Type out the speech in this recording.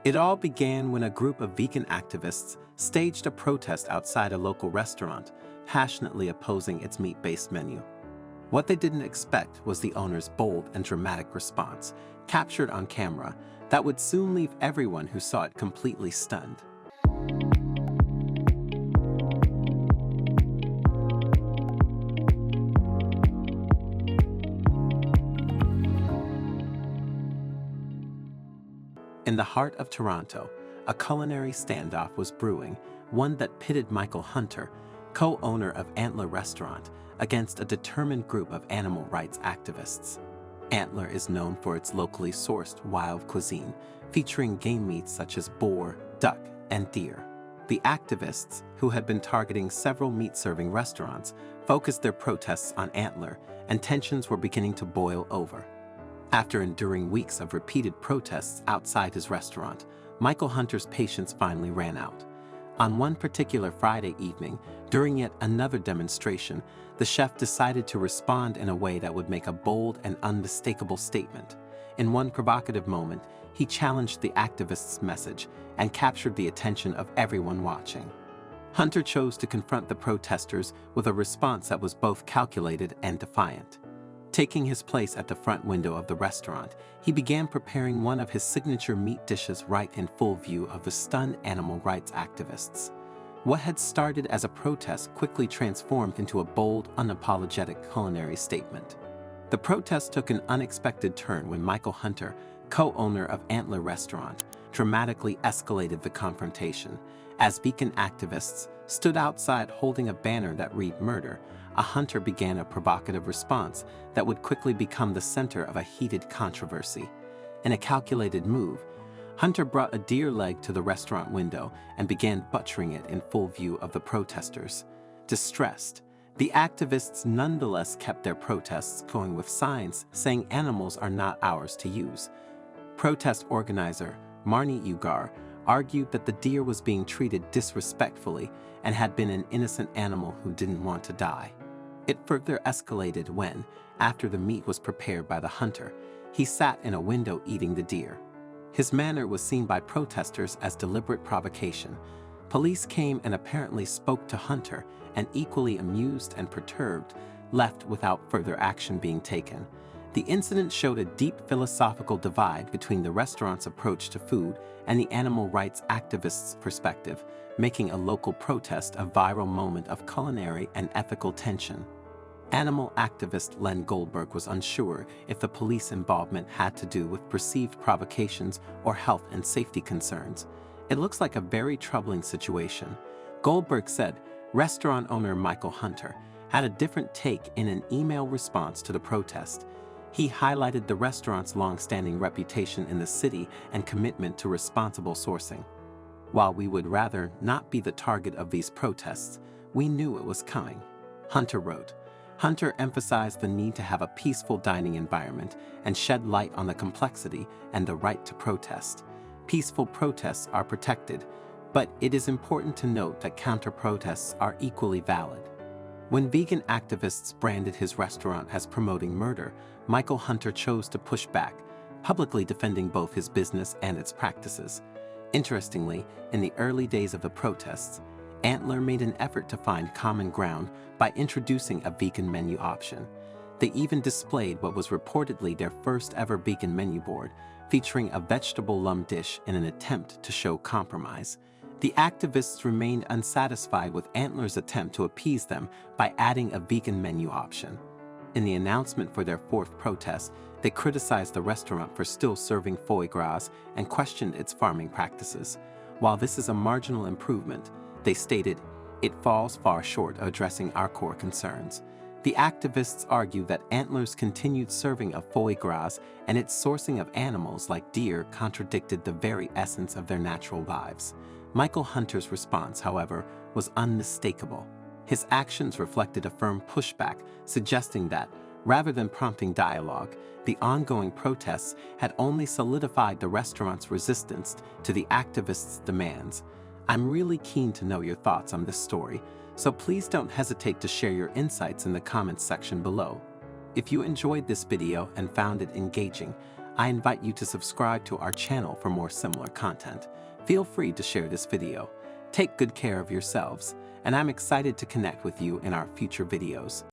It all began when a group of vegan activists staged a protest outside a local restaurant, passionately opposing its meat-based menu. What they didn't expect was the owner's bold and dramatic response, captured on camera, that would soon leave everyone who saw it completely stunned. In the heart of Toronto, a culinary standoff was brewing, one that pitted Michael Hunter, co-owner of Antler Restaurant, against a determined group of animal rights activists. Antler is known for its locally sourced wild cuisine, featuring game meats such as boar, duck, and deer. The activists, who had been targeting several meat-serving restaurants, focused their protests on Antler, and tensions were beginning to boil over. After enduring weeks of repeated protests outside his restaurant, Michael Hunter's patience finally ran out. On one particular Friday evening, during yet another demonstration, the chef decided to respond in a way that would make a bold and unmistakable statement. In one provocative moment, he challenged the activists' message and captured the attention of everyone watching. Hunter chose to confront the protesters with a response that was both calculated and defiant. Taking his place at the front window of the restaurant, he began preparing one of his signature meat dishes right in full view of the stunned animal rights activists. What had started as a protest quickly transformed into a bold, unapologetic culinary statement. The protest took an unexpected turn when Michael Hunter, co-owner of Antler Restaurant, dramatically escalated the confrontation. As vegan activists stood outside holding a banner that read "Murder," Hunter began a provocative response that would quickly become the center of a heated controversy. In a calculated move, Hunter brought a deer leg to the restaurant window and began butchering it in full view of the protesters. Distressed, the activists nonetheless kept their protests going with signs saying animals are not ours to use. Protest organizer Marnie Ugar argued that the deer was being treated disrespectfully and had been an innocent animal who didn't want to die. It further escalated when, after the meat was prepared by the hunter, he sat in a window eating the deer. His manner was seen by protesters as deliberate provocation. Police came and apparently spoke to Hunter, and equally amused and perturbed, left without further action being taken. The incident showed a deep philosophical divide between the restaurant's approach to food and the animal rights activists' perspective, making a local protest a viral moment of culinary and ethical tension. Animal activist Len Goldberg was unsure if the police involvement had to do with perceived provocations or health and safety concerns. "It looks like a very troubling situation," Goldberg said. Restaurant owner Michael Hunter had a different take in an email response to the protest. He highlighted the restaurant's long-standing reputation in the city and commitment to responsible sourcing. "While we would rather not be the target of these protests, we knew it was coming," Hunter wrote. Hunter emphasized the need to have a peaceful dining environment and shed light on the complexity and the right to protest. Peaceful protests are protected, but it is important to note that counter-protests are equally valid. When vegan activists branded his restaurant as promoting murder, Michael Hunter chose to push back, publicly defending both his business and its practices. Interestingly, in the early days of the protests, Antler made an effort to find common ground by introducing a vegan menu option. They even displayed what was reportedly their first ever vegan menu board, featuring a vegetable lump dish in an attempt to show compromise. The activists remained unsatisfied with Antler's attempt to appease them by adding a vegan menu option. In the announcement for their fourth protest, they criticized the restaurant for still serving foie gras and questioned its farming practices. While this is a marginal improvement, they stated, "It falls far short of addressing our core concerns." The activists argue that Antler's continued serving of foie gras and its sourcing of animals like deer contradicted the very essence of their natural lives. Michael Hunter's response, however, was unmistakable. His actions reflected a firm pushback, suggesting that, rather than prompting dialogue, the ongoing protests had only solidified the restaurant's resistance to the activists' demands. I'm really keen to know your thoughts on this story, so please don't hesitate to share your insights in the comments section below. If you enjoyed this video and found it engaging, I invite you to subscribe to our channel for more similar content. Feel free to share this video. Take good care of yourselves, and I'm excited to connect with you in our future videos.